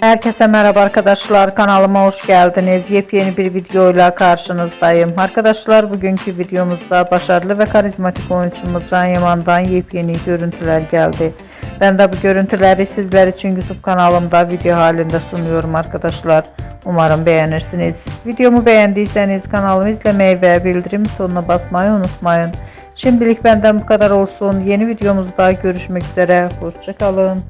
Herkese merhaba arkadaşlar, kanalıma hoş geldiniz. Yepyeni bir videoyla karşınızdayım. Arkadaşlar, bugünkü videomuzda başarılı ve karizmatik oyuncumuz Can Yaman'dan yepyeni görüntüler geldi. Ben de bu görüntüleri sizler için YouTube kanalımda video halinde sunuyorum arkadaşlar. Umarım beğenirsiniz. Videomu beğendiyseniz kanalımı izlemeyi ve bildirim butonuna basmayı unutmayın. Şimdilik benden bu kadar olsun. Yeni videomuzda görüşmek üzere. Hoşça kalın.